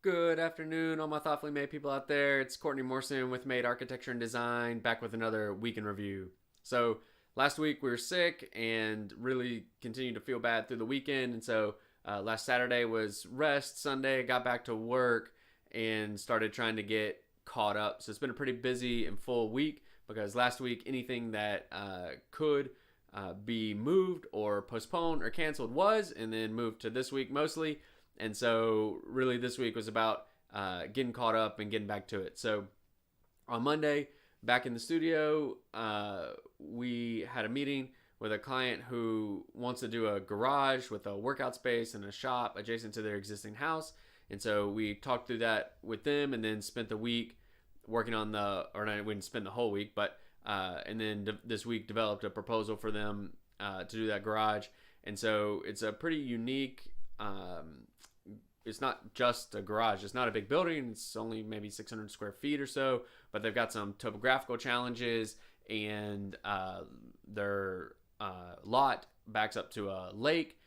Good afternoon, all my thoughtfully made people out there. It's Courtney Morrison with Made Architecture and Design, back with another week in review. So, last week we were sick and really continued to feel bad through the weekend. And so, last Saturday was rest. Sunday, got back to work and started trying to get caught up. So, it's been a pretty busy and full week because last week, anything that could be moved or postponed or canceled was, and then moved to this week mostly. And so, really, this week was about getting caught up and getting back to it. So, on Monday, back in the studio, we had a meeting with a client who wants to do a garage with a workout space and a shop adjacent to their existing house. And so, we talked through that with them and then spent the week working on or not, we didn't spend the whole week, but and then this week developed a proposal for them to do that garage. And so, it's a pretty unique. It's not just a garage. It's not a big building. It's only maybe 600 square feet or so, but they've got some topographical challenges, and their lot backs up to a lake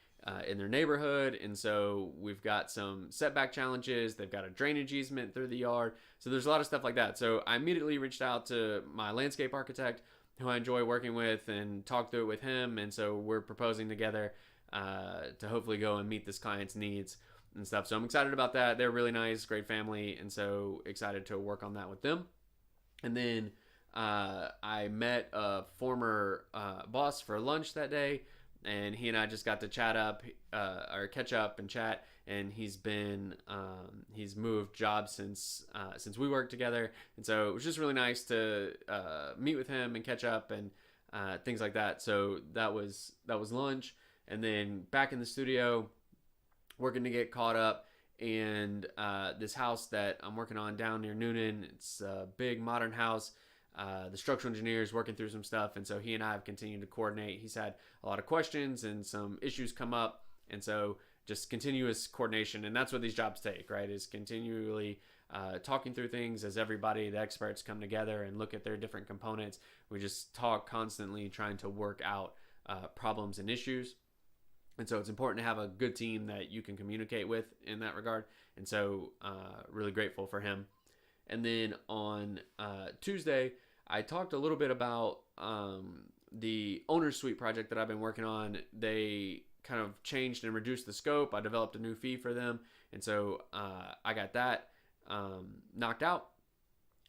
in their neighborhood. And so we've got some setback challenges. They've got a drainage easement through the yard. So there's a lot of stuff like that. So I immediately reached out to my landscape architect, who I enjoy working with, and talked through it with him. And so we're proposing together to hopefully go and meet this client's needs and stuff. So I'm excited about that. They're really nice, great family, and so excited to work on that with them. And then I met a former boss for lunch that day, and he and I just got to chat up or catch up and chat. And he's moved jobs since we worked together, and so it was just really nice to meet with him and catch up and things like that. So that was lunch, and then back in the studio working to get caught up. And this house that I'm working on down near Noonan, it's a big modern house. The structural engineer is working through some stuff, and so he and I have continued to coordinate. He's had a lot of questions and some issues come up, and so just continuous coordination. And that's what these jobs take, right? Is continually talking through things as everybody, the experts, come together and look at their different components. We just talk constantly, trying to work out problems and issues. And so it's important to have a good team that you can communicate with in that regard. And so really grateful for him. And then on Tuesday, I talked a little bit about the owner's suite project that I've been working on. They kind of changed and reduced the scope. I developed a new fee for them. And so I got that knocked out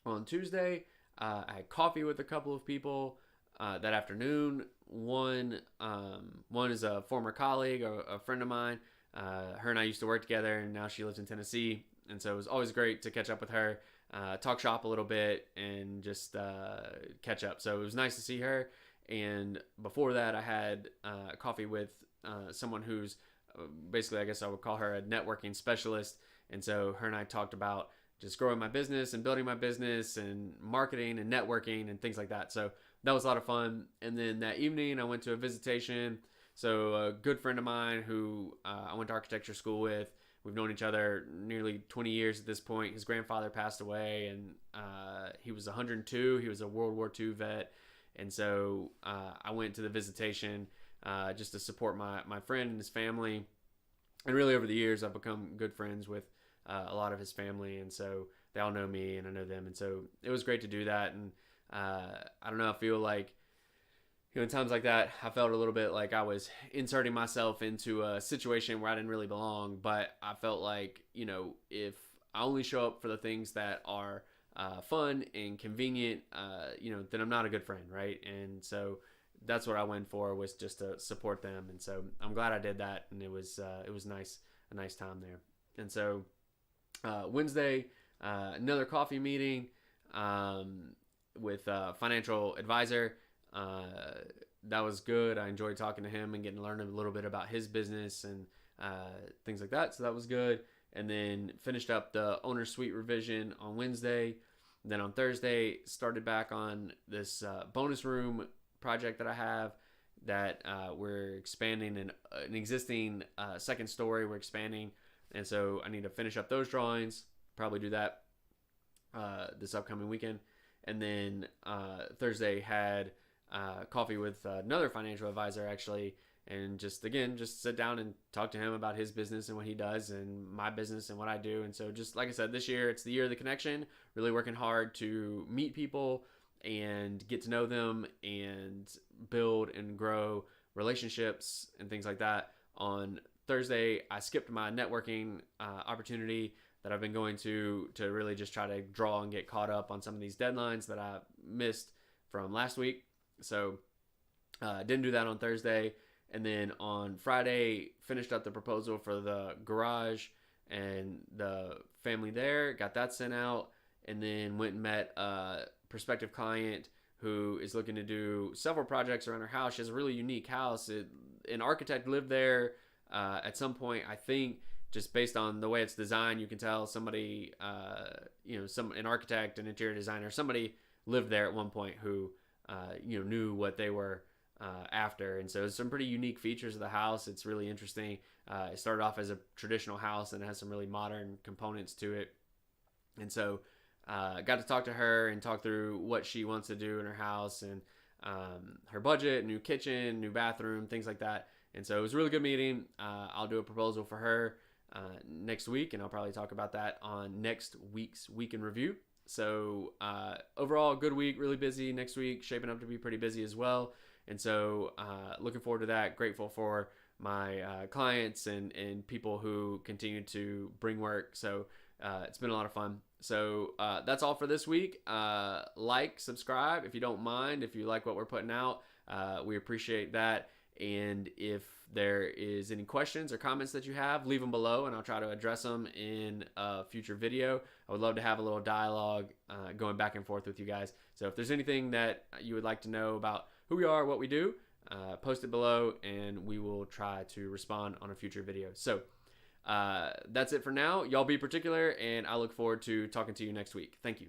on Tuesday. I had coffee with a couple of people that afternoon. One is a former colleague, a friend of mine. Her and I used to work together, and now she lives in Tennessee. And so it was always great to catch up with her, talk shop a little bit, and just catch up. So it was nice to see her. And before that, I had coffee with someone who's basically, I guess I would call her a networking specialist. And so her and I talked about just growing my business and building my business and marketing and networking and things like that. So that was a lot of fun. And then that evening I went to a visitation. So a good friend of mine who I went to architecture school with, we've known each other nearly 20 years at this point. His grandfather passed away, and he was 102. He was a World War II vet. And so I went to the visitation just to support my friend and his family. And really over the years, I've become good friends with a lot of his family. And so they all know me and I know them. And so it was great to do that. And I don't know, I feel like, in times like that, I felt a little bit like I was inserting myself into a situation where I didn't really belong. But I felt like, if I only show up for the things that are fun and convenient, then I'm not a good friend, right? And so that's what I went for, was just to support them. And so I'm glad I did that, and it was nice, a nice time there. And so Wednesday, another coffee meeting with a financial advisor. That was good. I enjoyed talking to him and getting to learn a little bit about his business and things like that. So that was good. And then finished up the owner's suite revision on Wednesday. And then on Thursday, started back on this bonus room project that I have, that we're expanding an existing second story. We're expanding. And so I need to finish up those drawings, probably do that this upcoming weekend. And then Thursday had coffee with another financial advisor, actually, and just sit down and talk to him about his business and what he does, and my business and what I do. And so, just like I said, this year it's the year of the connection, really working hard to meet people and get to know them and build and grow relationships and things like that. On Thursday, I skipped my networking opportunity that I've been going to really just try to draw and get caught up on some of these deadlines that I missed from last week. So didn't do that on Thursday. And then on Friday, finished up the proposal for the garage and the family there, got that sent out, and then went and met a prospective client who is looking to do several projects around her house. She has a really unique house. An architect lived there at some point, I think. Just based on the way it's designed, you can tell somebody, an architect, an interior designer, somebody lived there at one point who, knew what they were after. And so there's some pretty unique features of the house. It's really interesting. It started off as a traditional house and it has some really modern components to it. And so got to talk to her and talk through what she wants to do in her house and her budget, new kitchen, new bathroom, things like that. And so it was a really good meeting. I'll do a proposal for her next week, and I'll probably talk about that on next week's Week in Review. So overall, good week, really busy next week, shaping up to be pretty busy as well. And so looking forward to that. Grateful for my clients and people who continue to bring work. So it's been a lot of fun. So that's all for this week. Like, subscribe if you don't mind, if you like what we're putting out. We appreciate that. And if there is any questions or comments that you have, leave them below and I'll try to address them in a future video. I would love to have a little dialogue going back and forth with you guys. So if there's anything that you would like to know about who we are, what we do, post it below and we will try to respond on a future video. So that's it for now. Y'all be particular, and I look forward to talking to you next week. Thank you.